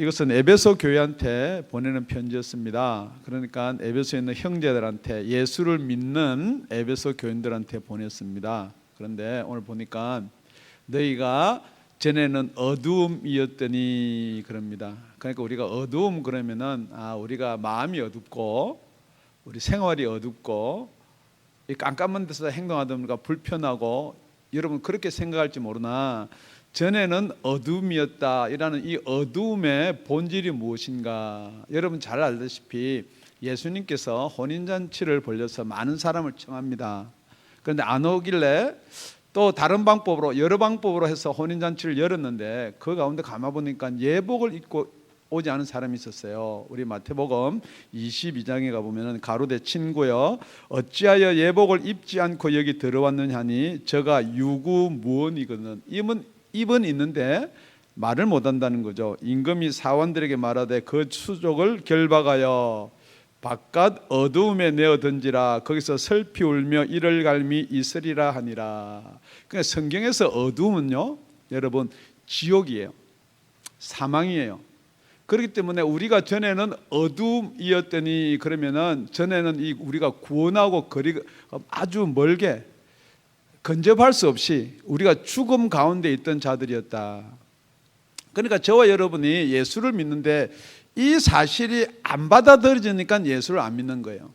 이것은 에베소 교회한테 보내는 편지였습니다. 그러니까 에베소에 있는 형제들한테, 예수를 믿는 에베소 교인들한테 보냈습니다. 그런데 오늘 보니까 너희가 전에는 어두움이었더니 그럽니다. 그러니까 우리가 어두움 그러면은 우리가 마음이 어둡고 우리 생활이 어둡고 이 깜깜한 데서 행동하다 보니까 불편하고, 여러분 그렇게 생각할지 모르나 전에는 어둠이었다. 이라는 이 어두움의 본질이 무엇인가? 여러분 잘 알다시피 예수님께서 혼인잔치를 벌려서 많은 사람을 청합니다. 그런데 안 오길래 또 다른 방법으로, 여러 방법으로 해서 혼인잔치를 열었는데 그 가운데 가만보니까 예복을 입고 오지 않은 사람이 있었어요. 우리 마태복음 22장에 가보면 가로되 친구여 어찌하여 예복을 입지 않고 여기 들어왔느냐 하니 저가 유구무원이거든. 입은 있는데 말을 못한다는 거죠. 임금이 사원들에게 말하되 그 수족을 결박하여 바깥 어두움에 내어 던지라. 거기서 슬피 울며 이를 갈미 있으리라 하니라. 그러니까 성경에서 어두움은요, 여러분 지옥이에요. 사망이에요. 그렇기 때문에 우리가 전에는 어둠이었더니 그러면은 전에는 우리가 구원하고 거리가 아주 멀게 근접할 수 없이 우리가 죽음 가운데 있던 자들이었다. 그러니까 저와 여러분이 예수를 믿는데 이 사실이 안 받아들여지니까 예수를 안 믿는 거예요.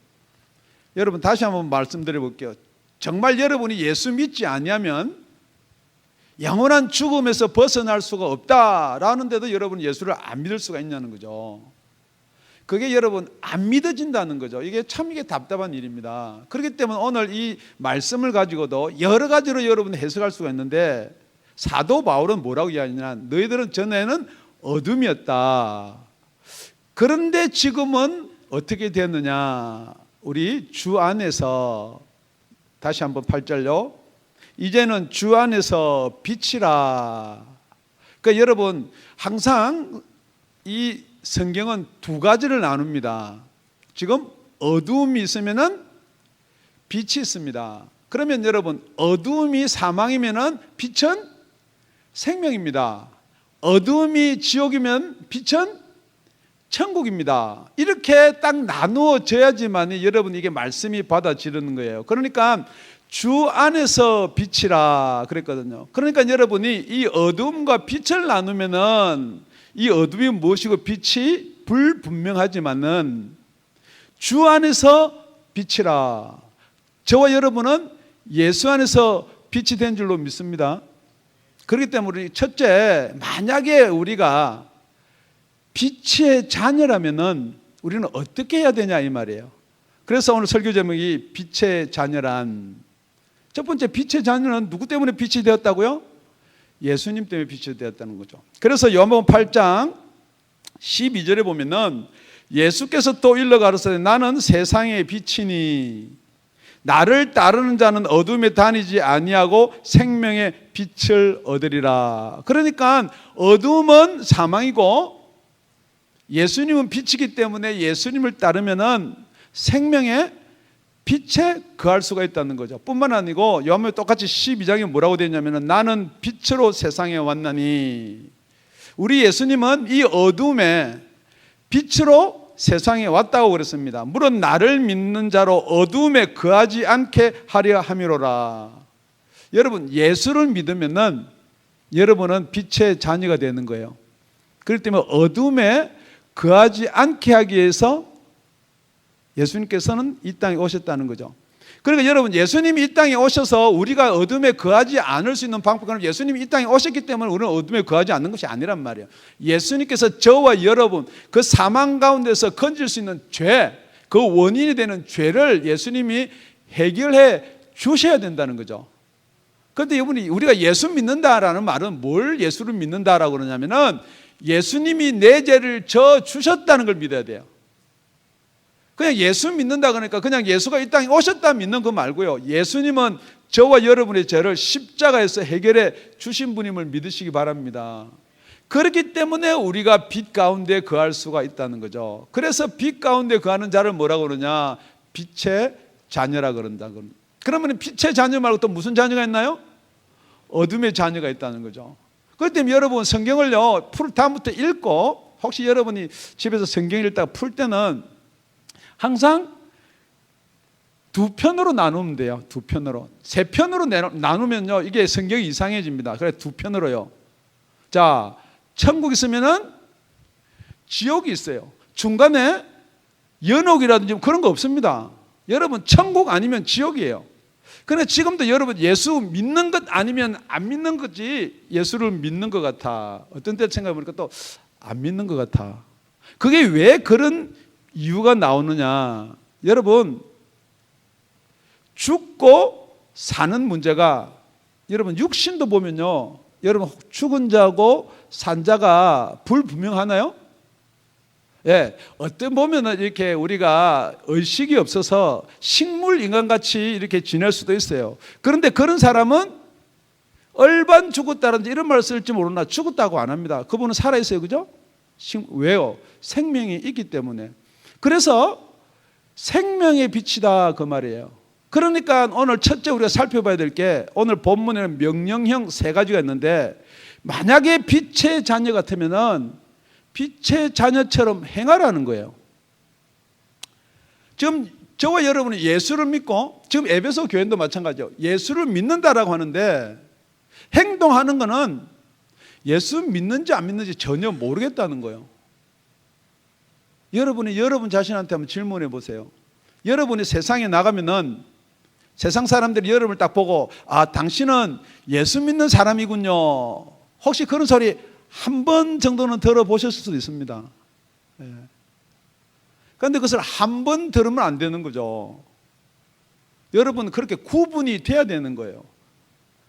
여러분 다시 한번 말씀드려 볼게요. 정말 여러분이 예수 믿지 않으면 영원한 죽음에서 벗어날 수가 없다라는데도 여러분 예수를 안 믿을 수가 있냐는 거죠. 그게 여러분 안 믿어진다는 거죠. 이게 답답한 일입니다. 그렇기 때문에 오늘 이 말씀을 가지고도 여러 가지로 여러분 해석할 수가 있는데, 사도 바울은 뭐라고 이야기하냐, 너희들은 전에는 어둠이었다. 그런데 지금은 어떻게 됐느냐, 우리 주 안에서, 다시 한번 8절요, 이제는 주 안에서 빛이라. 그러니까 여러분 항상 이 성경은 두 가지를 나눕니다. 지금 어두움이 있으면은 빛이 있습니다. 그러면 여러분 어두움이 사망이면은 빛은 생명입니다. 어두움이 지옥이면 빛은 천국입니다. 이렇게 딱 나누어져야지만 여러분 이게 말씀이 받아지는 거예요. 그러니까 주 안에서 빛이라 그랬거든요. 그러니까 여러분이 이 어두움과 빛을 나누면은 이 어둠이 무엇이고 빛이 불분명하지만은 주 안에서 빛이라. 저와 여러분은 예수 안에서 빛이 된 줄로 믿습니다. 그렇기 때문에 첫째, 만약에 우리가 빛의 자녀라면은 우리는 어떻게 해야 되냐 이 말이에요. 그래서 오늘 설교 제목이 빛의 자녀란. 첫 번째, 빛의 자녀는 누구 때문에 빛이 되었다고요? 예수님 때문에 빛이 되었다는 거죠. 그래서 요한복음 8장 12절에 보면은 예수께서 또 일러 가로사대 나는 세상의 빛이니 나를 따르는 자는 어둠에 다니지 아니하고 생명의 빛을 얻으리라. 그러니까 어둠은 사망이고 예수님은 빛이기 때문에 예수님을 따르면은 생명의 빛에 거할 수가 있다는 거죠. 뿐만 아니고 요한복음 똑같이 12장에 뭐라고 되어 있냐면 나는 빛으로 세상에 왔나니, 우리 예수님은 이 어둠에 빛으로 세상에 왔다고 그랬습니다. 물론 나를 믿는 자로 어둠에 거하지 않게 하려 함이로라. 여러분 예수를 믿으면은 여러분은 빛의 자녀가 되는 거예요. 그렇기 때문에 어둠에 거하지 않게 하기 위해서 예수님께서는 이 땅에 오셨다는 거죠. 그러니까 여러분 예수님이 이 땅에 오셔서 우리가 어둠에 거하지 않을 수 있는 방법은 예수님이 이 땅에 오셨기 때문에 우리는 어둠에 거하지 않는 것이 아니란 말이에요. 예수님께서 저와 여러분 그 사망 가운데서 건질 수 있는 죄, 그 원인이 되는 죄를 예수님이 해결해 주셔야 된다는 거죠. 그런데 여러분이 우리가 예수 믿는다라는 말은 뭘 예수를 믿는다라고 그러냐면은 예수님이 내 죄를 져 주셨다는 걸 믿어야 돼요. 그냥 예수 믿는다 그러니까 그냥 예수가 이 땅에 오셨다 믿는 거 말고요. 예수님은 저와 여러분의 죄를 십자가에서 해결해 주신 분임을 믿으시기 바랍니다. 그렇기 때문에 우리가 빛 가운데 거할 수가 있다는 거죠. 그래서 빛 가운데 거하는 자를 뭐라고 그러냐? 빛의 자녀라 그런다. 그러면 빛의 자녀 말고 또 무슨 자녀가 있나요? 어둠의 자녀가 있다는 거죠. 그렇기 때문에 여러분 성경을요 풀 다음부터 읽고 혹시 여러분이 집에서 성경 읽다가 풀 때는 항상 두 편으로 나누면 돼요. 두 편으로. 세 편으로 나누면요, 이게 성경이 이상해집니다. 그래, 두 편으로요. 자, 천국 있으면은 지옥이 있어요. 중간에 연옥이라든지 그런 거 없습니다. 여러분, 천국 아니면 지옥이에요. 그런데 지금도 여러분, 예수 믿는 것 아니면 안 믿는 거지, 예수를 믿는 것 같아. 어떤 때 생각해보니까 또 안 믿는 것 같아. 그게 왜 그런 이유가 나오느냐. 여러분, 죽고 사는 문제가, 여러분 육신도 보면요, 여러분 죽은 자고 산 자가 불분명하나요? 예, 어떤 보면은 이렇게 우리가 의식이 없어서 식물 인간같이 이렇게 지낼 수도 있어요. 그런데 그런 사람은 얼반 죽었다든지 이런 말을 쓸지 모르나 죽었다고 안 합니다. 그분은 살아있어요. 그죠? 왜요? 생명이 있기 때문에. 그래서 생명의 빛이다 그 말이에요. 그러니까 오늘 첫째 우리가 살펴봐야 될 게, 오늘 본문에는 명령형 세 가지가 있는데, 만약에 빛의 자녀 같으면은 빛의 자녀처럼 행하라는 거예요. 지금 저와 여러분이 예수를 믿고, 지금 에베소 교회도 마찬가지죠. 예수를 믿는다라고 하는데 행동하는 거는 예수 믿는지 안 믿는지 전혀 모르겠다는 거예요. 여러분이 여러분 자신한테 한번 질문해 보세요. 여러분이 세상에 나가면은 세상 사람들이 여러분을 딱 보고, 아, 당신은 예수 믿는 사람이군요. 혹시 그런 소리 한 번 정도는 들어보셨을 수도 있습니다. 그런데 그것을 한 번 들으면 안 되는 거죠. 여러분, 그렇게 구분이 돼야 되는 거예요.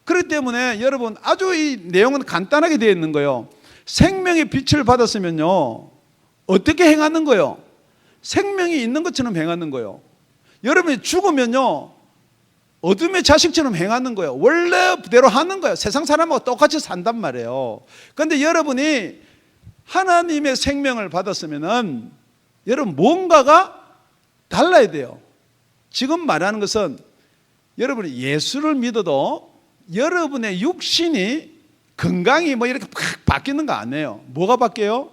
그렇기 때문에 여러분, 아주 이 내용은 간단하게 되어 있는 거예요. 생명의 빛을 받았으면요, 어떻게 행하는 거예요? 생명이 있는 것처럼 행하는 거예요. 여러분이 죽으면요, 어둠의 자식처럼 행하는 거예요. 원래대로 하는 거예요. 세상 사람하고 똑같이 산단 말이에요. 그런데 여러분이 하나님의 생명을 받았으면은 여러분 뭔가가 달라야 돼요. 지금 말하는 것은 여러분이 예수를 믿어도 여러분의 육신이 건강이 뭐 이렇게 팍 바뀌는 거 아니에요. 뭐가 바뀌어요?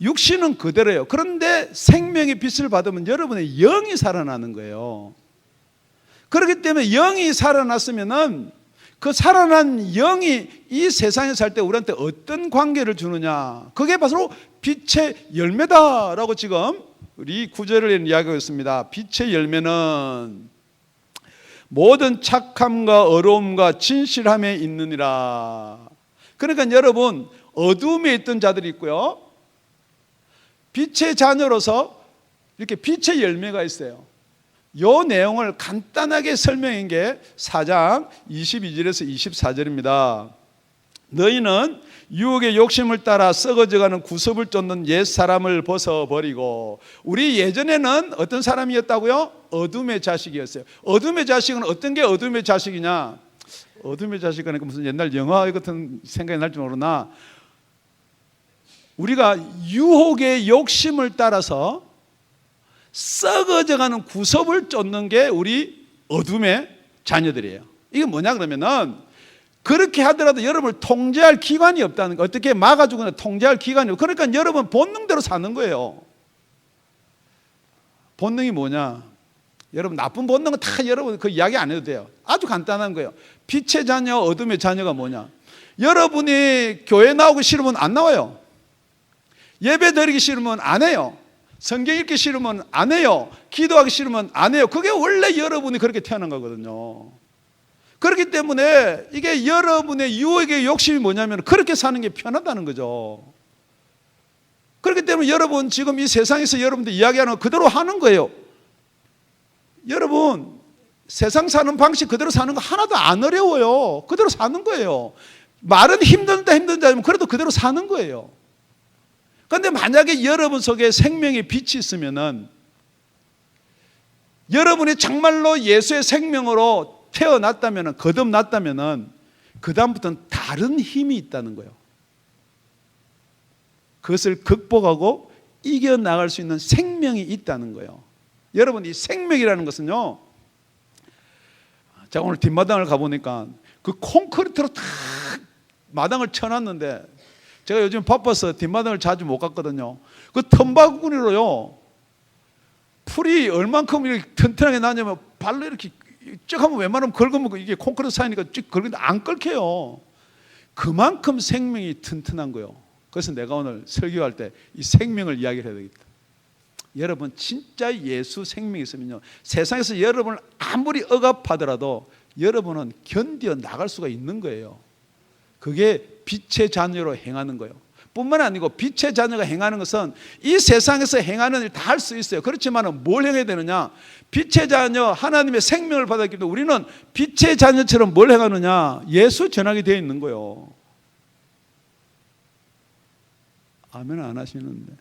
육신은 그대로예요. 그런데 생명의 빛을 받으면 여러분의 영이 살아나는 거예요. 그렇기 때문에 영이 살아났으면은 그 살아난 영이 이 세상에 살 때 우리한테 어떤 관계를 주느냐, 그게 바로 빛의 열매다라고 지금 우리 구절을 이야기하고 있습니다. 빛의 열매는 모든 착함과 어려움과 진실함에 있느니라. 그러니까 여러분, 어둠에 있던 자들이 있고요, 빛의 자녀로서 이렇게 빛의 열매가 있어요. 이 내용을 간단하게 설명한 게 4장 22절에서 24절입니다. 너희는 유혹의 욕심을 따라 썩어져가는 구습을 쫓는 옛사람을 벗어버리고. 우리 예전에는 어떤 사람이었다고요? 어둠의 자식이었어요. 어둠의 자식은 어떤 게 어둠의 자식이냐? 어둠의 자식은 무슨 옛날 영화 같은 생각이 날지 모르나, 우리가 유혹의 욕심을 따라서 썩어져가는 구섭을 쫓는 게 우리 어둠의 자녀들이에요. 이게 뭐냐 그러면은, 그렇게 하더라도 여러분을 통제할 기관이 없다는 거. 어떻게 막아주거나 통제할 기관이 없고, 그러니까 여러분 본능대로 사는 거예요. 본능이 뭐냐? 여러분 나쁜 본능은 다 여러분 그 이야기 안 해도 돼요. 아주 간단한 거예요. 빛의 자녀, 어둠의 자녀가 뭐냐? 여러분이 교회 나오기 싫으면 안 나와요. 예배 드리기 싫으면 안 해요. 성경 읽기 싫으면 안 해요. 기도하기 싫으면 안 해요. 그게 원래 여러분이 그렇게 태어난 거거든요. 그렇기 때문에 이게 여러분의 유혹의 욕심이 뭐냐면 그렇게 사는 게 편하다는 거죠. 그렇기 때문에 여러분 지금 이 세상에서 여러분들 이야기하는 거 그대로 하는 거예요. 여러분 세상 사는 방식 그대로 사는 거 하나도 안 어려워요. 그대로 사는 거예요. 말은 힘든다면 그래도 그대로 사는 거예요. 그런데 만약에 여러분 속에 생명의 빛이 있으면은, 여러분이 정말로 예수의 생명으로 태어났다면은, 거듭났다면은, 그다음부터는 다른 힘이 있다는 거예요. 그것을 극복하고 이겨나갈 수 있는 생명이 있다는 거예요. 여러분, 이 생명이라는 것은요, 제가 오늘 뒷마당을 가보니까 그 콘크리트로 다 마당을 쳐놨는데 제가 요즘 바빠서 뒷마당을 자주 못 갔거든요. 그 텀바구니로요, 풀이 얼만큼 이렇게 튼튼하게 나냐면 발로 이렇게 쭉 하면 웬만하면 긁으면 이게 콘크리트 사이니까 쭉 긁는데 안 긁혀요. 그만큼 생명이 튼튼한 거예요. 그래서 내가 오늘 설교할 때 이 생명을 이야기를 해야 되겠다. 여러분 진짜 예수 생명이 있으면요, 세상에서 여러분을 아무리 억압하더라도 여러분은 견뎌 나갈 수가 있는 거예요. 그게 빛의 자녀로 행하는 거예요. 뿐만 아니고 빛의 자녀가 행하는 것은 이 세상에서 행하는 일 다 할 수 있어요. 그렇지만 뭘 행해야 되느냐? 빛의 자녀, 하나님의 생명을 받았기 때문에 우리는 빛의 자녀처럼 뭘 행하느냐? 예수 전하게 되어 있는 거예요. 아멘 안 하시는데.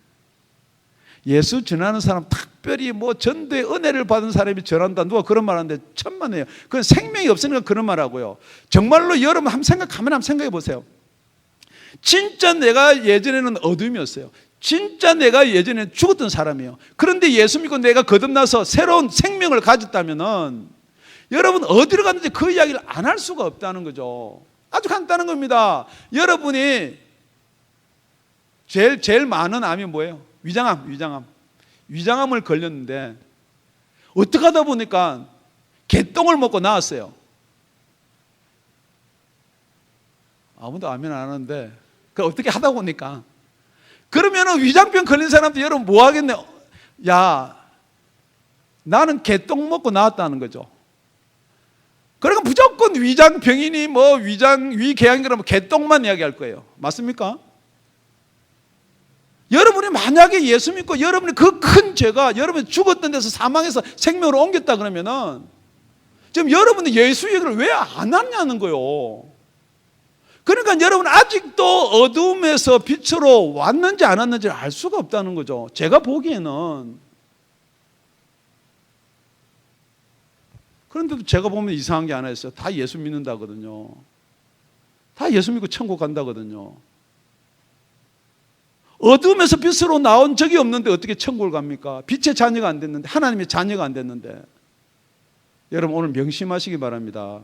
예수 전하는 사람, 특별히 뭐 전도의 은혜를 받은 사람이 전한다, 누가 그런 말 하는데 천만에요. 그건 생명이 없으니까 그런 말 하고요. 정말로 여러분 한번 생각해 보세요. 진짜 내가 예전에는 어둠이었어요. 진짜 내가 예전에 죽었던 사람이에요. 그런데 예수 믿고 내가 거듭나서 새로운 생명을 가졌다면은 여러분 어디로 갔는지 그 이야기를 안 할 수가 없다는 거죠. 아주 간단한 겁니다. 여러분이 제일 많은 암이 뭐예요? 위장암을 걸렸는데 어떻게 하다 보니까 개똥을 먹고 나왔어요. 아무도 아멘 안 하는데 그 어떻게 하다 보니까. 그러면은 위장병 걸린 사람들 여러분 뭐 하겠네요? 야, 나는 개똥 먹고 나왔다는 거죠. 그러니까 무조건 위장병이니 뭐 위궤양이 그러면 개똥만 이야기할 거예요. 맞습니까? 여러분이 만약에 예수 믿고 여러분이 그 큰 죄가 여러분이 죽었던 데서 사망해서 생명으로 옮겼다 그러면은 지금 여러분이 예수 얘기를 왜 안 하냐는 거예요. 그러니까 여러분 아직도 어둠에서 빛으로 왔는지 안 왔는지 알 수가 없다는 거죠. 제가 보기에는. 그런데도 제가 보면 이상한 게 하나 있어요. 다 예수 믿는다거든요. 다 예수 믿고 천국 간다거든요. 어둠에서 빛으로 나온 적이 없는데 어떻게 천국을 갑니까? 빛의 자녀가 안 됐는데, 하나님의 자녀가 안 됐는데. 여러분 오늘 명심하시기 바랍니다.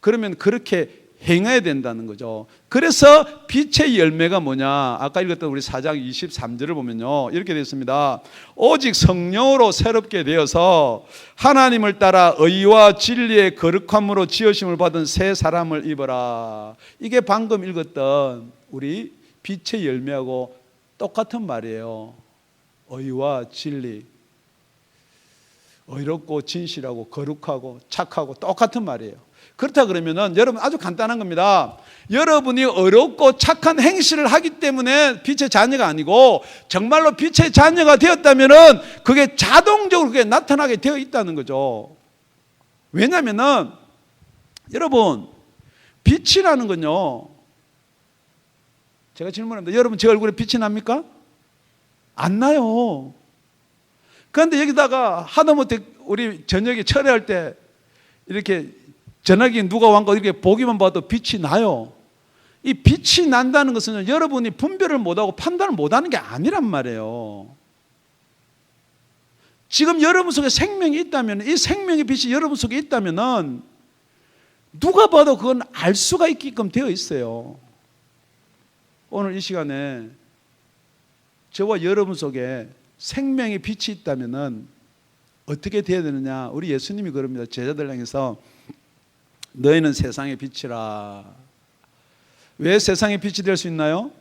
그러면 그렇게 행해야 된다는 거죠. 그래서 빛의 열매가 뭐냐? 아까 읽었던 우리 4장 23절을 보면요, 이렇게 되어 있습니다. 오직 성령으로 새롭게 되어서 하나님을 따라 의와 진리의 거룩함으로 지으심을 받은 새 사람을 입어라. 이게 방금 읽었던 우리 빛의 열매하고 똑같은 말이에요. 의와 진리, 의롭고 진실하고 거룩하고 착하고 똑같은 말이에요. 그렇다 그러면은 여러분 아주 간단한 겁니다. 여러분이 의롭고 착한 행실을 하기 때문에 빛의 자녀가 아니고 정말로 빛의 자녀가 되었다면은 그게 자동적으로 그게 나타나게 되어 있다는 거죠. 왜냐면은 여러분 빛이라는 건요, 제가 질문합니다. 여러분 제 얼굴에 빛이 납니까? 안 나요. 그런데 여기다가 하다못해 우리 저녁에 철회할 때 이렇게 전화기 누가 왔고 이렇게 보기만 봐도 빛이 나요. 이 빛이 난다는 것은 여러분이 분별을 못하고 판단을 못하는 게 아니란 말이에요. 지금 여러분 속에 생명이 있다면, 이 생명의 빛이 여러분 속에 있다면 누가 봐도 그건 알 수가 있게끔 되어 있어요. 오늘 이 시간에 저와 여러분 속에 생명의 빛이 있다면 어떻게 되어야 되느냐? 우리 예수님이 그럽니다. 제자들 향해서 너희는 세상의 빛이라. 왜 세상의 빛이 될 수 있나요?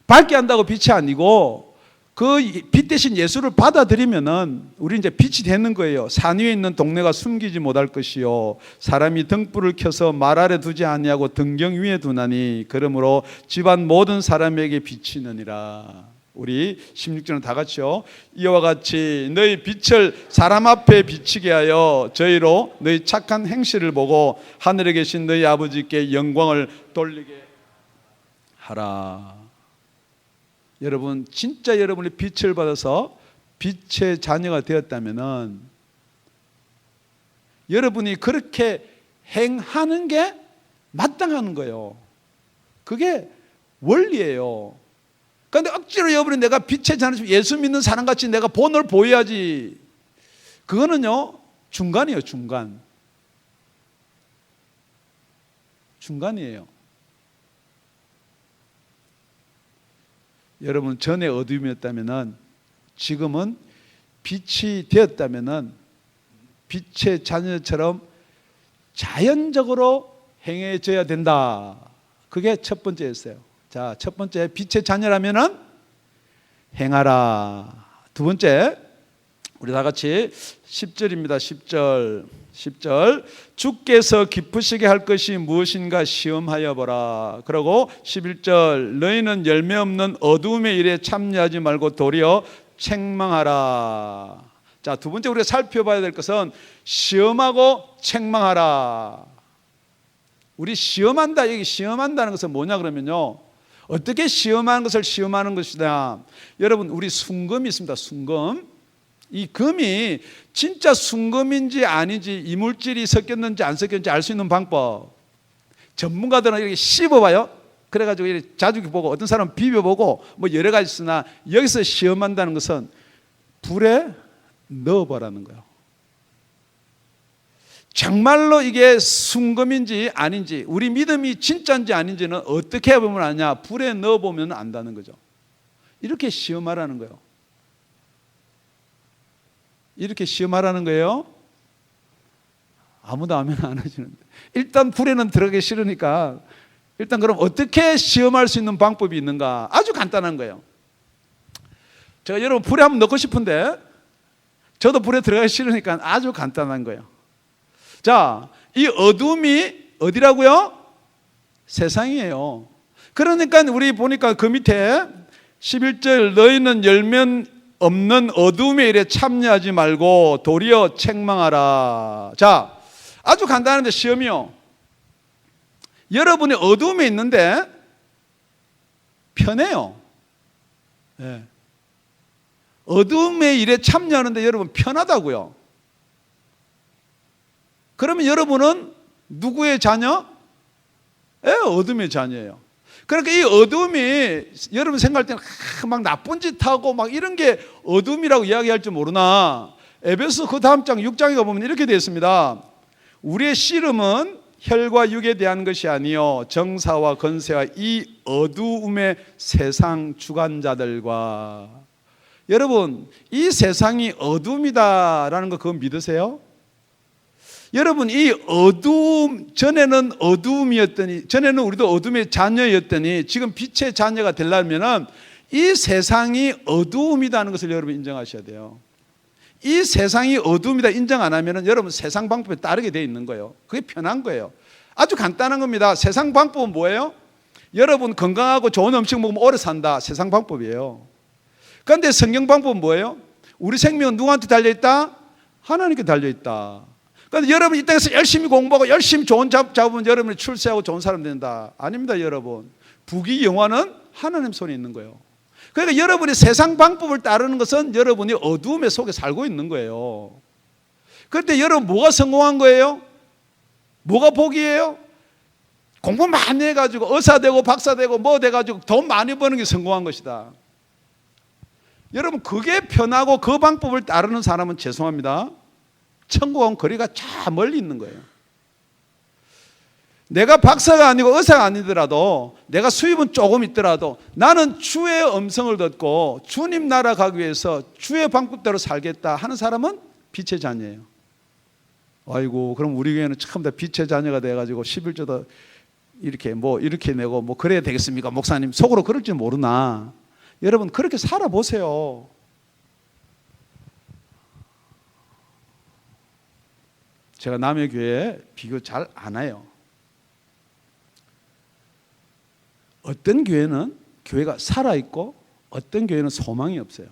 밝게 한다고 빛이 아니고 그 빛 대신 예수를 받아들이면은 우리 이제 빛이 되는 거예요. 산 위에 있는 동네가 숨기지 못할 것이요, 사람이 등불을 켜서 말 아래 두지 아니하고 등경 위에 두나니 그러므로 집안 모든 사람에게 비치느니라. 우리 16절은 다 같이요. 이와 같이 너희 빛을 사람 앞에 비치게 하여 저희로 너희 착한 행실을 보고 하늘에 계신 너희 아버지께 영광을 돌리게 하라. 여러분 진짜 여러분이 빛을 받아서 빛의 자녀가 되었다면은 여러분이 그렇게 행하는 게 마땅한 거예요. 그게 원리예요. 그런데 억지로 여러분이 내가 빛의 자녀, 예수 믿는 사람같이 내가 본을 보여야지, 그거는요 중간이에요. 중간이에요. 여러분 전에 어둠이었다면은 지금은 빛이 되었다면은 빛의 자녀처럼 자연적으로 행해져야 된다. 그게 첫 번째였어요. 자, 첫 번째 빛의 자녀라면은 행하라. 두 번째 우리 다 같이 10절입니다. 10절 주께서 기쁘시게 할 것이 무엇인가 시험하여 보라. 그리고 11절 너희는 열매 없는 어두움의 일에 참여하지 말고 도리어 책망하라. 자, 두 번째 우리가 살펴봐야 될 것은 시험하고 책망하라. 우리 시험한다, 여기 시험한다는 것은 뭐냐 그러면요, 어떻게 시험하는 것을 시험하는 것이다. 여러분 우리 순금이 있습니다. 순금. 이 금이 진짜 순금인지 아닌지, 이물질이 섞였는지 안 섞였는지 알 수 있는 방법, 전문가들은 이렇게 씹어봐요. 그래가지고 이렇게 자주 보고, 어떤 사람은 비벼보고 뭐 여러 가지 있으나, 여기서 시험한다는 것은 불에 넣어보라는 거예요. 정말로 이게 순금인지 아닌지, 우리 믿음이 진짜인지 아닌지는 어떻게 보면 아냐? 불에 넣어보면 안다는 거죠. 이렇게 시험하라는 거예요. 이렇게 시험하라는 거예요. 아무도 아멘 안 하시는데, 일단 불에는 들어가기 싫으니까 일단 그럼 어떻게 시험할 수 있는 방법이 있는가? 아주 간단한 거예요. 제가 여러분 불에 한번 넣고 싶은데 저도 불에 들어가기 싫으니까 아주 간단한 거예요. 자, 이 어둠이 어디라고요? 세상이에요. 그러니까 우리 보니까 그 밑에 11절 너희는 열매 없는 어둠의 일에 참여하지 말고 도리어 책망하라. 자, 아주 간단한데 시험이요. 여러분이 어둠에 있는데 편해요. 네. 어둠의 일에 참여하는데 여러분 편하다고요. 그러면 여러분은 누구의 자녀? 어둠의 자녀예요. 그러니까 이 어둠이 여러분 생각할 때는 막 나쁜 짓 하고 막 이런 게 어둠이라고 이야기할 줄 모르나, 에베소 그 다음 장 6장에 가보면 이렇게 되어 있습니다. 우리의 씨름은 혈과 육에 대한 것이 아니요 정사와 권세와 이 어두움의 세상 주관자들과. 여러분 이 세상이 어둠이다라는 거 그거 믿으세요? 여러분 이 어두움, 전에는 어두움이었더니, 전에는 우리도 어둠의 자녀였더니 지금 빛의 자녀가 되려면 이 세상이 어두움이라는 것을 여러분 인정하셔야 돼요. 이 세상이 어둠이다 인정 안 하면 여러분 세상 방법에 따르게 되어 있는 거예요. 그게 편한 거예요. 아주 간단한 겁니다. 세상 방법은 뭐예요? 여러분 건강하고 좋은 음식 먹으면 오래 산다. 세상 방법이에요. 그런데 성경 방법은 뭐예요? 우리 생명은 누구한테 달려있다? 하나님께 달려있다. 그런데 여러분 이 땅에서 열심히 공부하고 열심히 좋은 잡 잡으면 여러분이 출세하고 좋은 사람 된다. 아닙니다. 여러분 부귀 영화는 하나님 손에 있는 거예요. 그러니까 여러분이 세상 방법을 따르는 것은 여러분이 어두움의 속에 살고 있는 거예요. 그런데 여러분 뭐가 성공한 거예요? 뭐가 복이에요? 공부 많이 해가지고 의사 되고 박사 되고 뭐 돼가지고 돈 많이 버는 게 성공한 것이다. 여러분 그게 편하고 그 방법을 따르는 사람은 죄송합니다, 천국은 거리가 저 멀리 있는 거예요. 내가 박사가 아니고 의사가 아니더라도, 내가 수입은 조금 있더라도 나는 주의 음성을 듣고 주님 나라 가기 위해서 주의 방법대로 살겠다 하는 사람은 빛의 자녀예요. 아이고 그럼 우리 교회는 처음 다 빛의 자녀가 돼가지고 11조도 이렇게 이렇게 내고 그래야 되겠습니까? 목사님 속으로 그럴지 모르나, 여러분 그렇게 살아보세요. 제가 남의 교회 비교 잘 안 해요. 어떤 교회는 교회가 살아있고 어떤 교회는 소망이 없어요.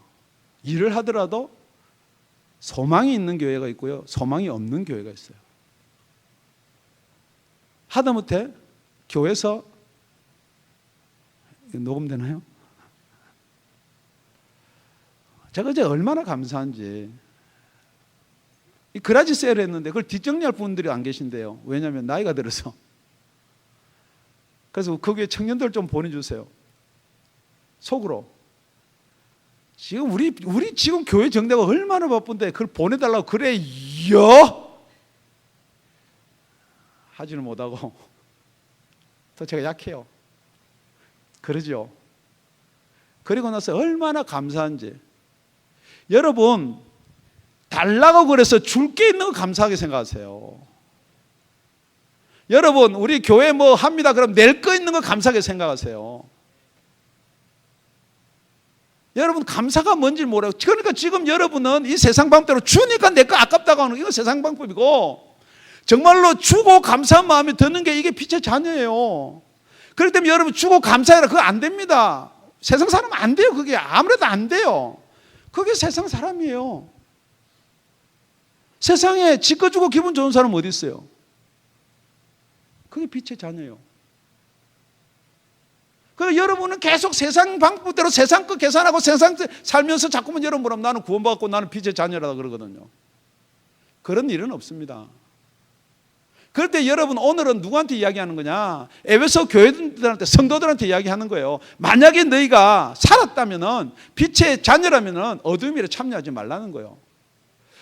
일을 하더라도 소망이 있는 교회가 있고요, 소망이 없는 교회가 있어요. 하다못해 교회에서, 녹음되나요? 제가 이제 얼마나 감사한지, 이 그라지 세일을 했는데 그걸 뒷정리할 분들이 안 계신데요. 왜냐하면 나이가 들어서. 그래서 거기에 청년들 좀 보내주세요. 속으로. 지금 우리 지금 교회 정대가 얼마나 바쁜데 그걸 보내달라고 그래요? 하지는 못하고 더 제가 약해요. 그러죠. 그리고 나서 얼마나 감사한지. 여러분, 달라고 그래서 줄 게 있는 거 감사하게 생각하세요. 여러분, 우리 교회 뭐 합니다. 그럼 낼 거 있는 거 감사하게 생각하세요. 여러분, 감사가 뭔지 모르고. 그러니까 지금 여러분은 이 세상 방법대로 주니까 내 거 아깝다고 하는 이거 세상 방법이고, 정말로 주고 감사한 마음이 드는 게 이게 빛의 자녀예요. 그렇기 때문에 여러분, 주고 감사해라. 그거 안 됩니다. 세상 사람 안 돼요. 그게 아무래도 안 돼요. 그게 세상 사람이에요. 세상에 지껏 주고 기분 좋은 사람 어디 있어요? 그게 빛의 자녀예요. 그래서 여러분은 계속 세상 방법대로 세상 거 계산하고 세상 살면서 자꾸만 여러분 나는 구원받고 나는 빛의 자녀라고 그러거든요. 그런 일은 없습니다. 그럴 때 여러분, 오늘은 누구한테 이야기하는 거냐? 에베소 교회들한테, 성도들한테 이야기하는 거예요. 만약에 너희가 살았다면은, 빛의 자녀라면은 어둠 일에 참여하지 말라는 거예요.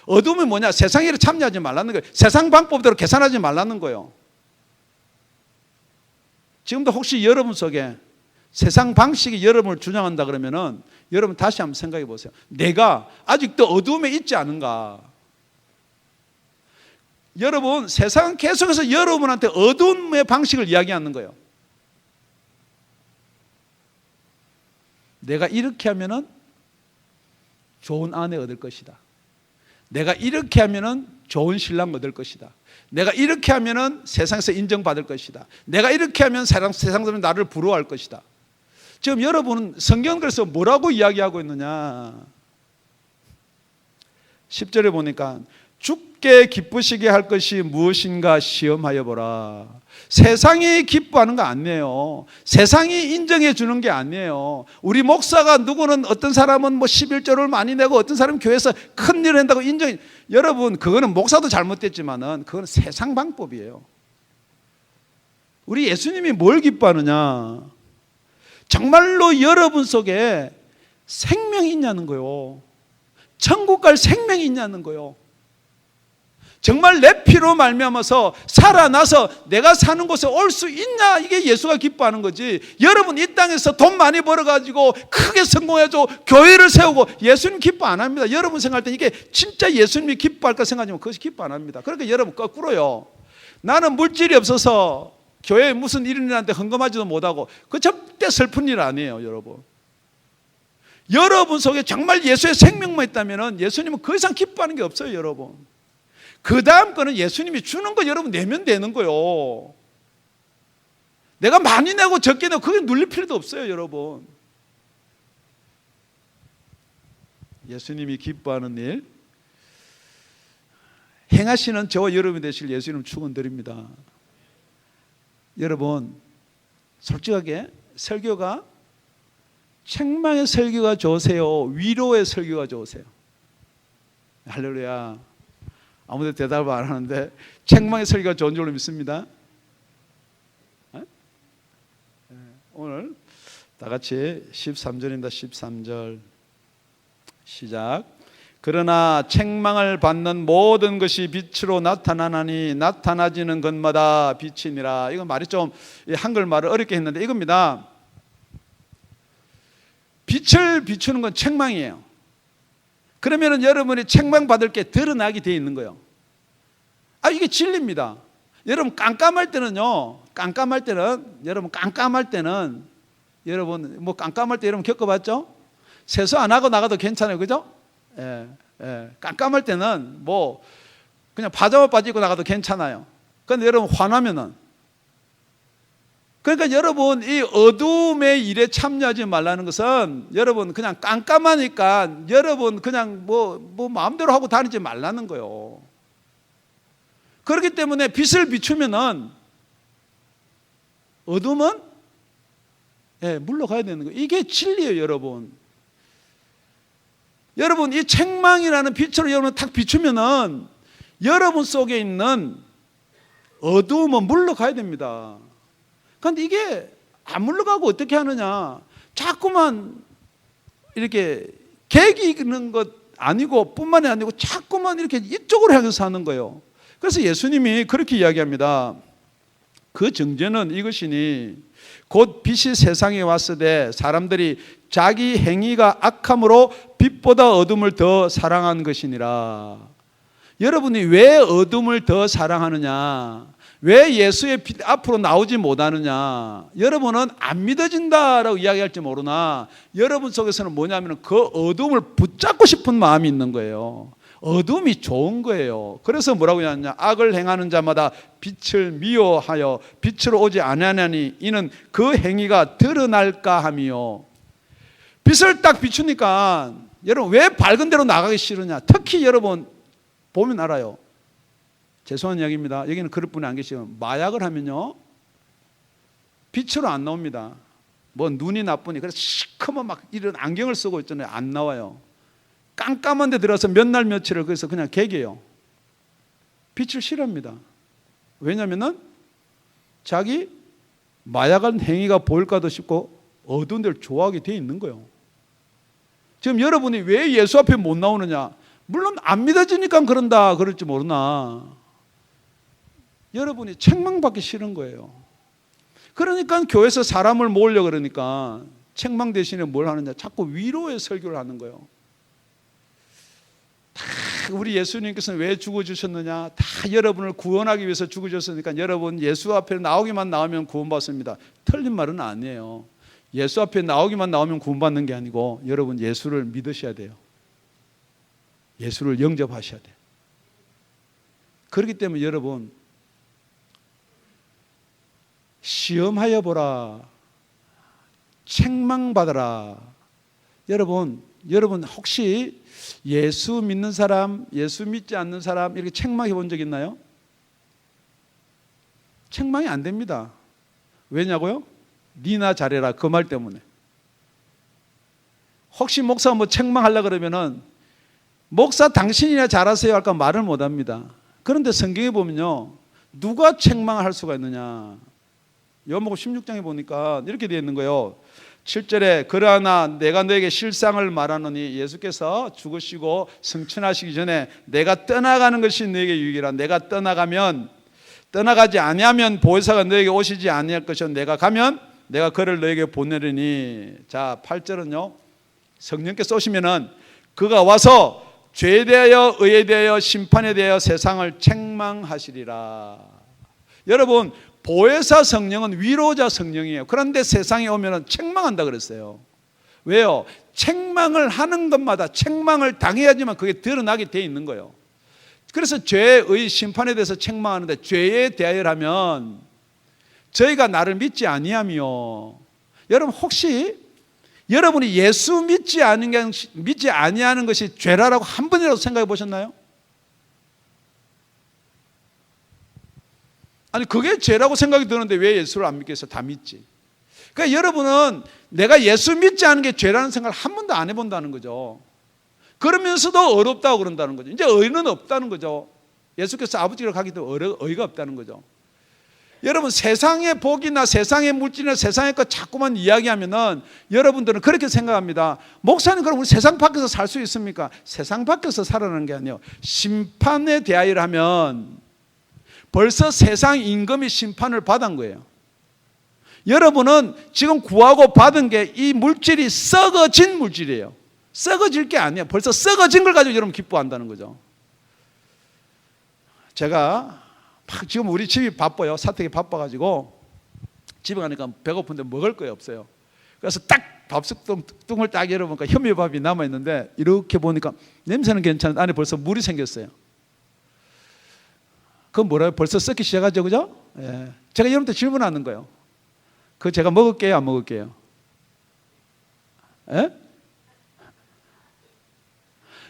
어둠이 뭐냐? 세상 일에 참여하지 말라는 거예요. 세상 방법대로 계산하지 말라는 거예요. 지금도 혹시 여러분 속에 세상 방식이 여러분을 주장한다 그러면은 여러분 다시 한번 생각해 보세요. 내가 아직도 어둠에 있지 않은가? 여러분, 세상은 계속해서 여러분한테 어둠의 방식을 이야기하는 거예요. 내가 이렇게 하면은 좋은 아내 얻을 것이다. 내가 이렇게 하면은 좋은 신랑 얻을 것이다. 내가 이렇게 하면은 세상에서 인정받을 것이다. 내가 이렇게 하면 세상 사람들이 나를 부러워할 것이다. 지금 여러분은 성경 그래서 뭐라고 이야기하고 있느냐? 10절에 보니까 주께 기쁘시게 할 것이 무엇인가 시험하여 보라. 세상이 기뻐하는 거 아니에요. 세상이 인정해 주는 게 아니에요. 우리 목사가 누구는 어떤 사람은 뭐 11조를 많이 내고 어떤 사람은 교회에서 큰 일을 한다고 인정해. 여러분, 그거는 목사도 잘못됐지만은 그건 세상 방법이에요. 우리 예수님이 뭘 기뻐하느냐? 정말로 여러분 속에 생명이 있냐는 거요. 천국 갈 생명이 있냐는 거요. 정말 내 피로 말미암아서 살아나서 내가 사는 곳에 올 수 있냐, 이게 예수가 기뻐하는 거지. 여러분 이 땅에서 돈 많이 벌어가지고 크게 성공해서 교회를 세우고 예수님 기뻐 안 합니다. 여러분 생각할 때 이게 진짜 예수님이 기뻐할까 생각하지만 그것이 기뻐 안 합니다. 그러니까 여러분 거꾸로요. 나는 물질이 없어서 교회에 무슨 일이 일어나는데 헌금하지도 못하고, 그 절대 슬픈 일 아니에요. 여러분, 여러분 속에 정말 예수의 생명만 있다면 예수님은 그 이상 기뻐하는 게 없어요. 여러분, 그 다음 거는 예수님이 주는 거 여러분 내면 되는 거요. 내가 많이 내고 적게 내고 그게 눌릴 필요도 없어요. 여러분, 예수님이 기뻐하는 일 행하시는 저와 여러분이 되실 예수님 축원드립니다. 여러분, 솔직하게 설교가 책망의 설교가 좋으세요? 위로의 설교가 좋으세요? 할렐루야. 아무도 대답을 안 하는데 책망의 설교가 좋은 줄로 믿습니다. 오늘 다 같이 13절입니다. 13절 시작. 그러나 책망을 받는 모든 것이 빛으로 나타나나니 나타나지는 것마다 빛이니라. 이건 말이 좀 한글말을 어렵게 했는데 이겁니다. 빛을 비추는 건 책망이에요. 그러면 여러분이 책망받을 게 드러나게 되어 있는 거예요. 이게 진리입니다. 여러분 깜깜할 때는요, 여러분 뭐 깜깜할 때 여러분 겪어봤죠? 세수 안 하고 나가도 괜찮아요, 그죠? 깜깜할 때는 뭐 그냥 파자마 빠지고 나가도 괜찮아요. 그런데 여러분 화나면은, 그러니까 여러분 이 어둠의 일에 참여하지 말라는 것은 여러분 그냥 깜깜하니까 여러분 그냥 뭐 마음대로 하고 다니지 말라는 거예요. 그렇기 때문에 빛을 비추면은 어둠은 물러가야 되는 거예요. 이게 진리예요. 여러분 이 책망이라는 빛으로 여러분 탁 비추면은 여러분 속에 있는 어두움은 물러가야 됩니다. 그런데 이게 안 물러가고 어떻게 하느냐? 자꾸만 이렇게 계기 있는 것 아니고 뿐만이 아니고 자꾸만 이렇게 이쪽으로 향해서 하는 거예요. 그래서 예수님이 그렇게 이야기합니다. 그 정죄는 이것이니 곧 빛이 세상에 왔으되 사람들이 자기 행위가 악함으로 빛보다 어둠을 더 사랑한 것이니라. 여러분이 왜 어둠을 더 사랑하느냐? 왜 예수의 빛 앞으로 나오지 못하느냐? 여러분은 안 믿어진다라고 이야기할지 모르나 여러분 속에서는 뭐냐면 그 어둠을 붙잡고 싶은 마음이 있는 거예요. 어둠이 좋은 거예요. 그래서 뭐라고 하냐? 악을 행하는 자마다 빛을 미워하여 빛으로 오지 아니하나니 이는 그 행위가 드러날까 함이요. 빛을 딱 비추니까 여러분 왜 밝은 데로 나가기 싫으냐? 특히 여러분 보면 알아요. 죄송한 이야기입니다. 여기는 그럴 분이 안 계시면 마약을 하면요 빛으로 안 나옵니다. 뭐 눈이 나쁘니 그래서 시커먼 막 이런 안경을 쓰고 있잖아요. 안 나와요. 깜깜한 데 들어서 몇 날 며칠을 거기서 그냥 개게요. 빛을 싫어합니다. 왜냐하면 자기 마약한 행위가 보일까도 싶고 어두운 데를 좋아하게 돼 있는 거예요. 지금 여러분이 왜 예수 앞에 못 나오느냐? 물론 안 믿어지니까 그런다 그럴지 모르나 여러분이 책망받기 싫은 거예요. 그러니까 교회에서 사람을 모으려 그러니까 책망 대신에 뭘 하느냐? 자꾸 위로의 설교를 하는 거예요. 다 우리 예수님께서는 왜 죽어주셨느냐? 다 여러분을 구원하기 위해서 죽어주셨으니까 여러분 예수 앞에 나오기만 나오면 구원받습니다. 틀린 말은 아니에요. 예수 앞에 나오기만 나오면 구원받는 게 아니고 여러분 예수를 믿으셔야 돼요. 예수를 영접하셔야 돼요. 그렇기 때문에 여러분 시험하여 보라. 책망받아라. 여러분 혹시 예수 믿는 사람, 예수 믿지 않는 사람 이렇게 책망해 본 적 있나요? 책망이 안 됩니다. 왜냐고요? 니나 잘해라 그 말 때문에. 혹시 목사 뭐 책망하려고 그러면은 목사 당신이나 잘하세요 할까 말을 못 합니다. 그런데 성경에 보면요 누가 책망을 할 수가 있느냐? 요한복음 16장에 보니까 이렇게 되어 있는 거예요. 7절에 그러나 내가 너에게 실상을 말하노니 예수께서 죽으시고 승천하시기 전에 내가 떠나가는 것이 너에게 유익이라. 내가 떠나가지 아니하면 보혜사가 너에게 오시지 아니할 것이요 내가 가면 내가 그를 너에게 보내리니. 자 8절은요 성령께서 오시면은 그가 와서 죄에 대하여 의에 대하여 심판에 대하여 세상을 책망하시리라. 여러분 보혜사 성령은 위로자 성령이에요. 그런데 세상에 오면은 책망한다 그랬어요. 왜요? 책망을 하는 것마다 책망을 당해야지만 그게 드러나게 돼 있는 거예요. 그래서 죄의 심판에 대해서 책망하는데 죄에 대하여라면 저희가 나를 믿지 아니하며. 여러분 혹시 여러분이 예수 믿지 아니하는 것이 죄라고 한 번이라도 생각해 보셨나요? 아니 그게 죄라고 생각이 드는데 왜 예수를 안 믿겠어요? 다 믿지. 그러니까 여러분은 내가 예수 믿지 않은 게 죄라는 생각을 한 번도 안 해본다는 거죠. 그러면서도 어렵다고 그런다는 거죠. 이제 의는 없다는 거죠. 예수께서 아버지로 가기도 의가 없다는 거죠. 여러분 세상의 복이나 세상의 물질이나 세상의 것 자꾸만 이야기하면은 여러분들은 그렇게 생각합니다. 목사님 그럼 우리 세상 밖에서 살 수 있습니까? 세상 밖에서 살아나는 게 아니에요. 심판에 대하여라면 벌써 세상 임금이 심판을 받은 거예요. 여러분은 지금 구하고 받은 게 이 물질이 썩어진 물질이에요. 썩어질 게 아니에요. 벌써 썩어진 걸 가지고 여러분 기뻐한다는 거죠. 제가 지금 우리 집이 바빠요. 사택이 바빠가지고 집에 가니까 배고픈데 먹을 거 없어요. 그래서 딱 밥솥통을 딱 열어보니까 현미밥이 남아있는데 이렇게 보니까 냄새는 괜찮은데 안에 벌써 물이 생겼어요. 그건 뭐라요? 벌써 썩기 시작하죠, 그죠? 예. 제가 여러분한테 질문하는 거예요. 그거 제가 먹을게요, 안 먹을게요? 예?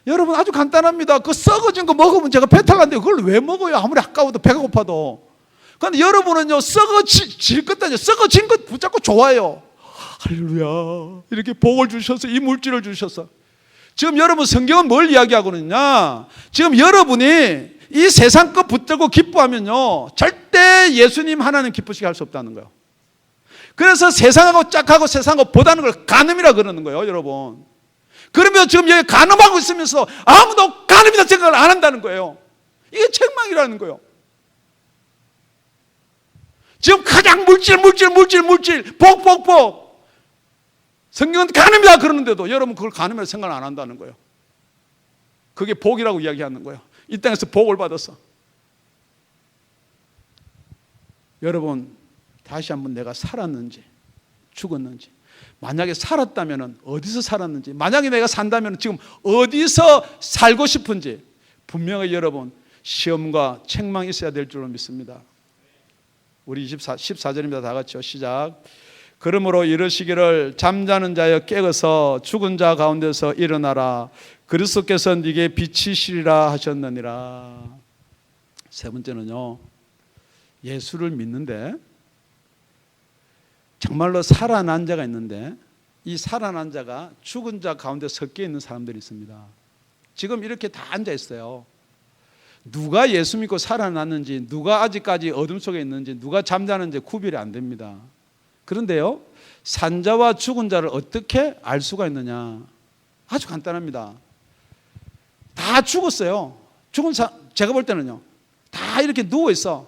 여러분 아주 간단합니다. 그 썩어진 거 먹으면 제가 배탈 난데 그걸 왜 먹어요? 아무리 아까워도 배가 고파도. 그런데 여러분은요 썩어질 것도 아니에요. 썩어진 것 붙잡고 좋아요. 할렐루야 이렇게 복을 주셔서 이 물질을 주셔서. 지금 여러분 성경은 뭘 이야기하고 있느냐? 지금 여러분이 이 세상 것 붙들고 기뻐하면요 절대 예수님 하나님 기쁘시게 할 수 없다는 거예요. 그래서 세상하고 짝하고 세상하고 보다는 걸 간음이라 그러는 거예요, 여러분. 그러면 지금 여기 간음하고 있으면서 아무도 간음이다 생각을 안 한다는 거예요. 이게 책망이라는 거예요. 지금 가장 물질 복 성경은 간음이다 그러는데도 여러분 그걸 간음이라고 생각 안 한다는 거예요. 그게 복이라고 이야기하는 거예요. 이 땅에서 복을 받았어. 여러분 다시 한번 내가 살았는지 죽었는지, 만약에 살았다면 어디서 살았는지, 만약에 내가 산다면 지금 어디서 살고 싶은지 분명히 여러분 시험과 책망이 있어야 될 줄로 믿습니다. 우리 14절입니다. 다 같이요. 시작. 그러므로 이르시기를 잠자는 자여 깨어서 죽은 자 가운데서 일어나라. 그리스도께서 네게 빛이시리라 하셨느니라. 세 번째는요, 예수를 믿는데 정말로 살아난 자가 있는데 이 살아난 자가 죽은 자 가운데 섞여 있는 사람들이 있습니다. 지금 이렇게 다 앉아 있어요. 누가 예수 믿고 살아났는지, 누가 아직까지 어둠 속에 있는지, 누가 잠자는지 구별이 안 됩니다. 그런데요, 산자와 죽은 자를 어떻게 알 수가 있느냐? 아주 간단합니다. 다 죽었어요. 제가 볼 때는요, 다 이렇게 누워 있어.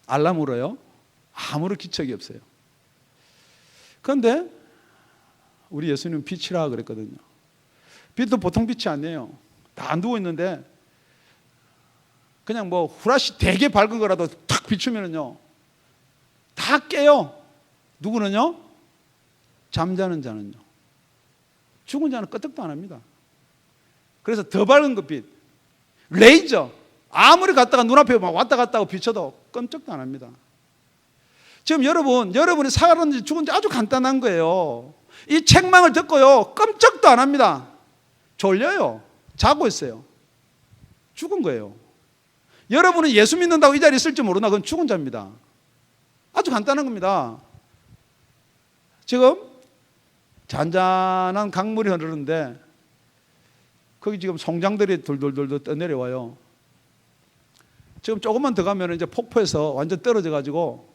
알람 울어요. 아무런 기척이 없어요. 그런데 우리 예수님은 빛이라 그랬거든요. 빛도 보통 빛이 아니에요. 다 누워 있는데 그냥 뭐 후라시 되게 밝은 거라도 탁 비추면은요 다 깨요. 누구는요? 잠자는 자는요. 죽은 자는 끄떡도 안 합니다. 그래서 더 밝은 그 빛, 레이저, 아무리 갔다가 눈앞에 왔다 갔다 하고 비춰도 끔찍도 안 합니다. 지금 여러분이 살았는지 죽은지 아주 간단한 거예요. 이 책망을 듣고요 끔찍도 안 합니다. 졸려요. 자고 있어요. 죽은 거예요. 여러분은 예수 믿는다고 이 자리에 있을지 모르나 그건 죽은 자입니다. 아주 간단한 겁니다. 지금 잔잔한 강물이 흐르는데 거기 지금 송장들이 돌돌돌 떠내려와요. 지금 조금만 더 가면 이제 폭포에서 완전 떨어져 가지고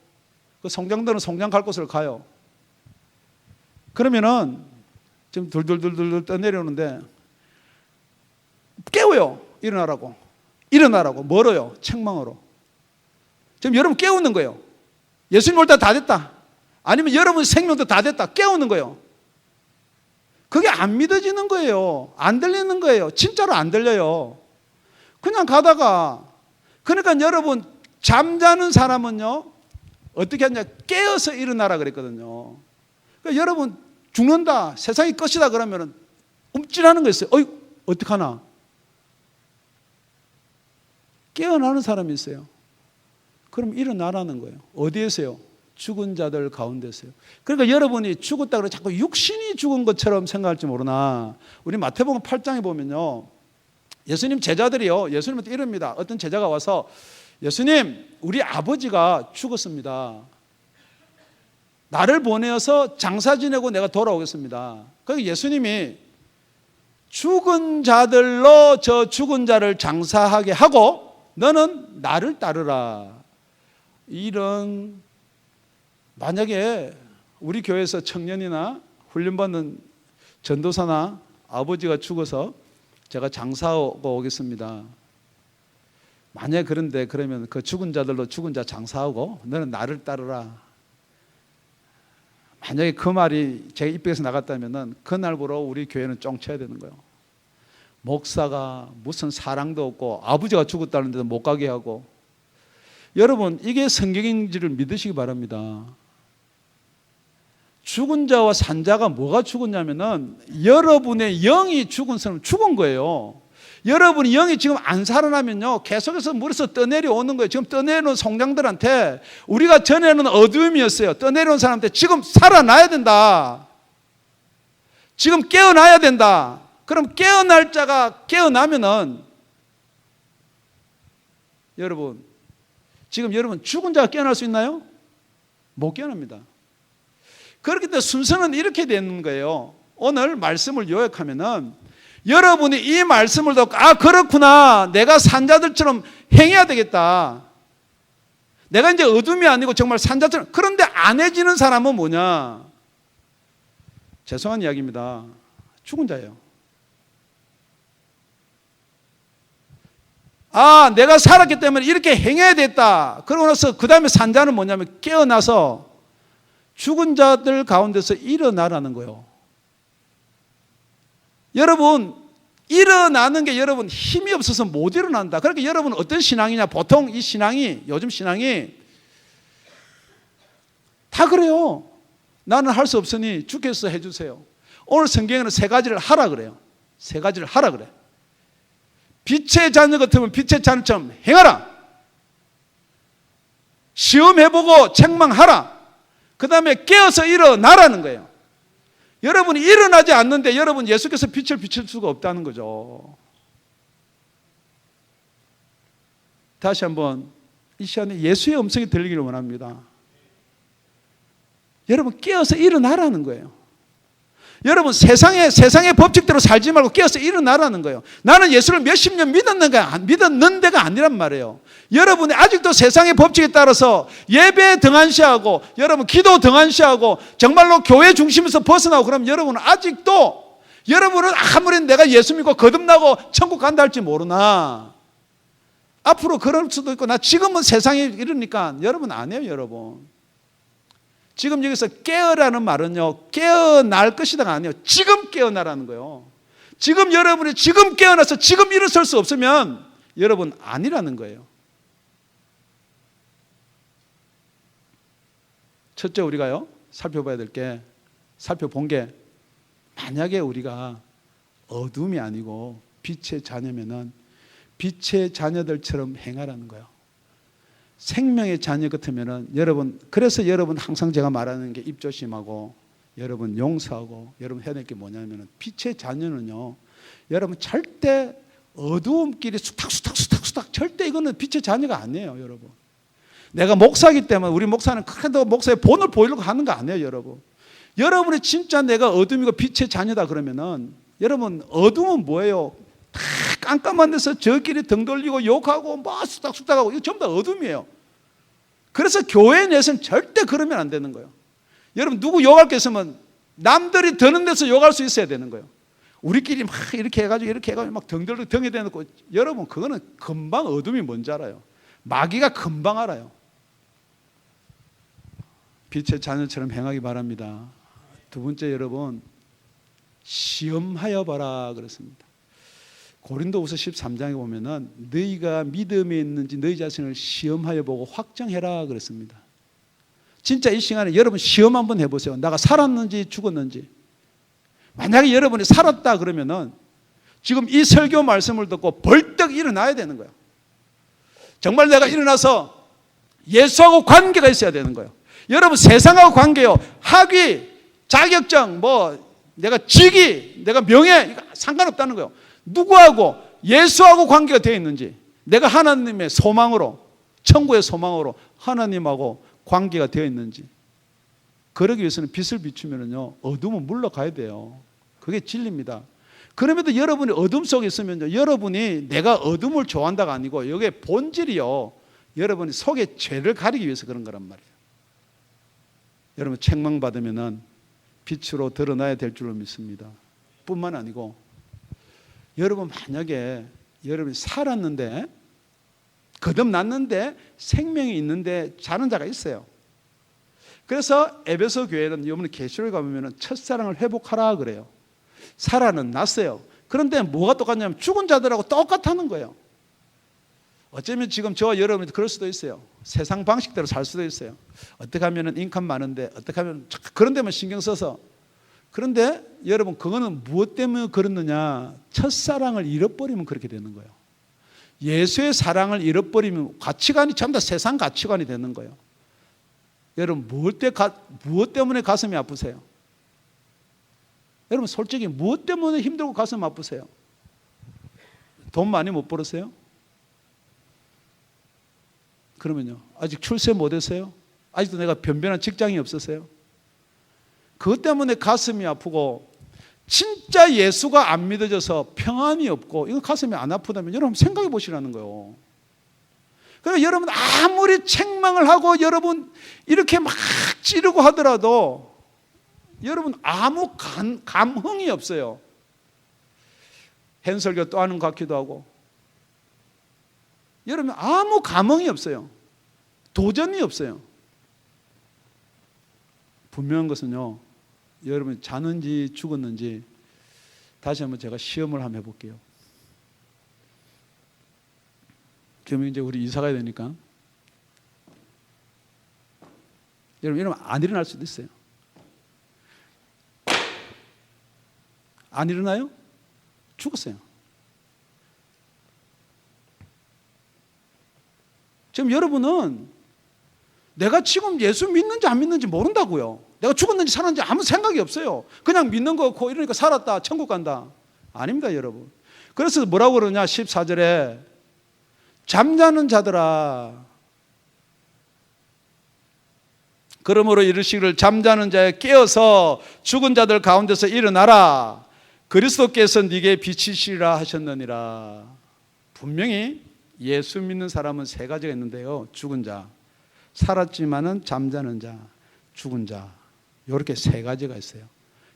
그 송장들은 송장 갈 곳을 가요. 그러면은 지금 돌돌돌돌 떠내려오는데 깨워요. 일어나라고 멀어요. 책망으로. 지금 여러분 깨우는 거예요. 예수님 올 때 다 됐다. 아니면 여러분 생명도 다 됐다. 깨우는 거예요. 그게 안 믿어지는 거예요. 안 들리는 거예요. 진짜로 안 들려요. 그냥 가다가, 그러니까 여러분 잠자는 사람은요 어떻게 하냐, 깨어서 일어나라 그랬거든요. 그러니까 여러분 죽는다, 세상이 끝이다 그러면은 움찔하는 거 있어요. 어떡하나. 깨어나는 사람이 있어요. 그럼 일어나라는 거예요. 어디에서요? 죽은 자들 가운데서요. 그러니까 여러분이 죽었다 그래 자꾸 육신이 죽은 것처럼 생각할지 모르나, 우리 마태복음 8장에 보면요 예수님 제자들이요 예수님한테 이럽니다. 어떤 제자가 와서 예수님, 우리 아버지가 죽었습니다. 나를 보내어서 장사 지내고 내가 돌아오겠습니다. 그래서 예수님이 죽은 자들로 저 죽은 자를 장사하게 하고 너는 나를 따르라. 이런, 만약에 우리 교회에서 청년이나 훈련받는 전도사나 아버지가 죽어서 제가 장사하고 오겠습니다. 만약에 그런데 그러면 그 죽은 자들로 죽은 자 장사하고 너는 나를 따르라. 만약에 그 말이 제 입에서 나갔다면 그날부로 우리 교회는 쫑쳐야 되는 거예요. 목사가 무슨 사랑도 없고 아버지가 죽었다는데도 못 가게 하고. 여러분 이게 성경인지를 믿으시기 바랍니다. 죽은 자와 산 자가 뭐가 죽었냐면은 여러분의 영이 죽은 사람은 죽은 거예요. 여러분이 영이 지금 안 살아나면요 계속해서 물에서 떠내려오는 거예요. 지금 떠내려온 송장들한테, 우리가 전에는 어둠이었어요. 떠내려온 사람한테 지금 살아나야 된다. 지금 깨어나야 된다. 그럼 깨어날 자가 깨어나면은, 여러분 지금 여러분 죽은 자가 깨어날 수 있나요? 못 깨어납니다. 그렇기 때문에 순서는 이렇게 되는 거예요. 오늘 말씀을 요약하면은 여러분이 이 말씀을 듣고 그렇구나, 내가 산자들처럼 행해야 되겠다. 내가 이제 어둠이 아니고 정말 산자처럼. 그런데 안 해지는 사람은 뭐냐? 죄송한 이야기입니다. 죽은 자예요. 내가 살았기 때문에 이렇게 행해야 됐다. 그러고 나서 그 다음에 산자는 뭐냐면 깨어나서 죽은 자들 가운데서 일어나라는 거예요. 여러분, 일어나는 게 여러분 힘이 없어서 못 일어난다. 그러니까 여러분 어떤 신앙이냐? 보통 이 신앙이, 요즘 신앙이 다 그래요. 나는 할 수 없으니 주께서 해주세요. 오늘 성경에는 세 가지를 하라 그래요. 세 가지를 하라 그래. 빛의 자녀 같으면 빛의 자녀처럼 행하라. 시험해보고 책망하라. 그 다음에 깨어서 일어나라는 거예요. 여러분이 일어나지 않는데 여러분 예수께서 빛을 비칠 수가 없다는 거죠. 다시 한번 이 시간에 예수의 음성이 들리기를 원합니다. 여러분 깨어서 일어나라는 거예요. 여러분 세상의 법칙대로 살지 말고 깨어서 일어나라는 거예요. 나는 예수를 몇십 년 믿었는 데가 아니란 말이에요. 여러분이 아직도 세상의 법칙에 따라서 예배 등한시하고 여러분 기도 등한시하고 정말로 교회 중심에서 벗어나고 그러면 여러분은 아직도 여러분은 아무리 내가 예수 믿고 거듭나고 천국 간다 할지 모르나 앞으로 그럴 수도 있고 나 지금은 세상이 이러니까 여러분 안 해요. 여러분 지금 여기서 깨어라는 말은요 깨어날 것이다가 아니에요. 지금 깨어나라는 거예요. 지금 여러분이 지금 깨어나서 지금 일어설 수 없으면 여러분 아니라는 거예요. 첫째 우리가요 살펴봐야 될 게 살펴본 게 만약에 우리가 어둠이 아니고 빛의 자녀면은 빛의 자녀들처럼 행하라는 거예요. 생명의 자녀 같으면은 여러분 그래서 여러분 항상 제가 말하는 게 입조심하고 여러분 용서하고 여러분 해야 될 게 뭐냐면은 빛의 자녀는요 여러분 절대 어두움끼리 수탁 절대 이거는 빛의 자녀가 아니에요. 여러분 내가 목사이기 때문에 우리 목사는 그래도 목사의 본을 보이려고 하는 거 아니에요. 여러분 여러분이 진짜 내가 어둠이고 빛의 자녀다 그러면은 여러분 어둠은 뭐예요? 다 깜깜한 데서 저끼리 등 돌리고 욕하고 뭐 수닥수닥하고 이거 전부 다 어둠이에요. 그래서 교회 내에서는 절대 그러면 안 되는 거예요. 여러분 누구 욕할 게 있으면 남들이 드는 데서 욕할 수 있어야 되는 거예요. 우리끼리 막 이렇게 해가지고 막 등 들고 등에 대놓고 여러분 그거는 금방 어둠이 뭔지 알아요. 마귀가 금방 알아요. 빛의 자녀처럼 행하기 바랍니다. 두 번째 여러분 시험하여 봐라 그랬습니다. 고린도후서 13장에 보면은 너희가 믿음에 있는지 너희 자신을 시험하여 보고 확정해라 그랬습니다. 진짜 이 시간에 여러분 시험 한번 해보세요. 내가 살았는지 죽었는지. 만약에 여러분이 살았다 그러면은 지금 이 설교 말씀을 듣고 벌떡 일어나야 되는 거예요. 정말 내가 일어나서 예수하고 관계가 있어야 되는 거예요. 여러분 세상하고 관계요. 학위, 자격증, 내가 직위, 내가 명예 이거 상관없다는 거예요. 누구하고 예수하고 관계가 되어 있는지 내가 하나님의 소망으로 천국의 소망으로 하나님하고 관계가 되어 있는지 그러기 위해서는 빛을 비추면요 어둠은 물러가야 돼요. 그게 진리입니다. 그럼에도 여러분이 어둠 속에 있으면요 여러분이 내가 어둠을 좋아한다가 아니고 이게 본질이요 여러분이 속에 죄를 가리기 위해서 그런 거란 말이에요. 여러분 책망받으면은 빛으로 드러나야 될 줄로 믿습니다. 뿐만 아니고 여러분 만약에 여러분이 살았는데 거듭났는데 생명이 있는데 자는 자가 있어요. 그래서 에베소 교회는 이번에 계시록에 가보면 첫사랑을 회복하라 그래요. 살아는 났어요. 그런데 뭐가 똑같냐면 죽은 자들하고 똑같다는 거예요. 어쩌면 지금 저와 여러분이 그럴 수도 있어요. 세상 방식대로 살 수도 있어요. 어떻게 하면 인컴 많은데 어떻게 하면 그런 데만 신경 써서. 그런데 여러분 그거는 무엇 때문에 그렇느냐. 첫사랑을 잃어버리면 그렇게 되는 거예요. 예수의 사랑을 잃어버리면 가치관이 전부 다 세상 가치관이 되는 거예요. 여러분 무엇 때문에 가슴이 아프세요? 여러분 솔직히 무엇 때문에 힘들고 가슴 아프세요? 돈 많이 못 벌었어요? 그러면요 아직 출세 못했어요? 아직도 내가 변변한 직장이 없었어요? 그것 때문에 가슴이 아프고 진짜 예수가 안 믿어져서 평안이 없고 이거 가슴이 안 아프다면 여러분 생각해 보시라는 거예요. 그러니까 여러분 아무리 책망을 하고 여러분 이렇게 막 찌르고 하더라도 여러분 아무 감흥이 없어요. hen설교 또 하는 것 같기도 하고 여러분 아무 감흥이 없어요. 도전이 없어요. 분명한 것은요, 여러분 자는지 죽었는지 다시 한번 제가 시험을 한번 해볼게요. 지금 이제 우리 이사 가야 되니까 여러분 이러면 안 일어날 수도 있어요. 안 일어나요? 죽었어요. 지금 여러분은 내가 지금 예수 믿는지 안 믿는지 모른다고요. 내가 죽었는지 살았는지 아무 생각이 없어요. 그냥 믿는 거고 이러니까 살았다 천국 간다. 아닙니다 여러분. 그래서 뭐라고 그러냐 14절에 잠자는 자들아 그러므로 이르시기를 잠자는 자에 깨어서 죽은 자들 가운데서 일어나라. 그리스도께서 네게 빛이시리라 하셨느니라. 분명히 예수 믿는 사람은 세 가지가 있는데요. 죽은 자, 살았지만은 잠자는 자, 죽은 자. 이렇게 세 가지가 있어요.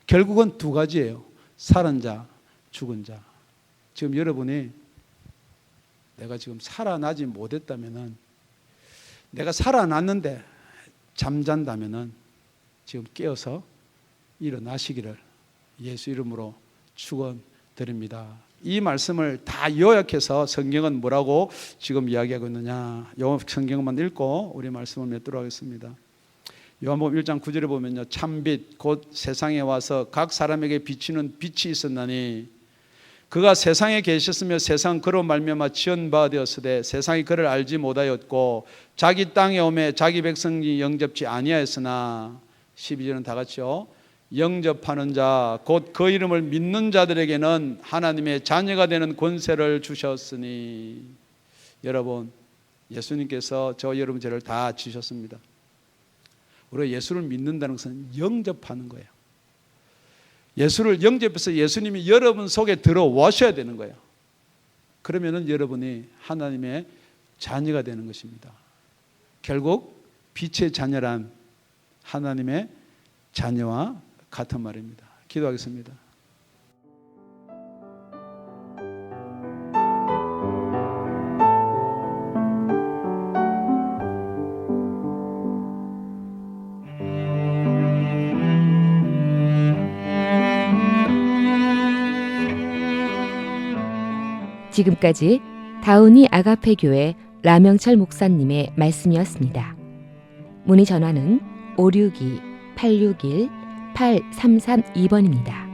결국은 두 가지예요. 살은 자, 죽은 자. 지금 여러분이 내가 지금 살아나지 못했다면은, 내가 살아났는데 잠잔다면은 지금 깨어서 일어나시기를 예수 이름으로 축원드립니다. 이 말씀을 다 요약해서 성경은 뭐라고 지금 이야기하고 있느냐, 요 성경만 읽고 우리 말씀을 맺도록 하겠습니다. 요한복음 1장 9절에 보면요, 참빛 곧 세상에 와서 각 사람에게 비치는 빛이 있었나니 그가 세상에 계셨으며 세상 그로 말미암아 지은 바 되었으되 세상이 그를 알지 못하였고 자기 땅에 오매 자기 백성이 영접지 아니하였으나 12절은 다 같이요, 영접하는 자 곧 그 이름을 믿는 자들에게는 하나님의 자녀가 되는 권세를 주셨으니. 여러분, 예수님께서 저 여러분 죄를 다 지셨습니다. 우리가 예수를 믿는다는 것은 영접하는 거예요. 예수를 영접해서 예수님이 여러분 속에 들어오셔야 되는 거예요. 그러면은 여러분이 하나님의 자녀가 되는 것입니다. 결국 빛의 자녀란 하나님의 자녀와 같은 말입니다. 기도하겠습니다. 지금까지 다운이 아가페 교회 라명철 목사님의 말씀이었습니다. 문의 전화는 562-861-8332번입니다.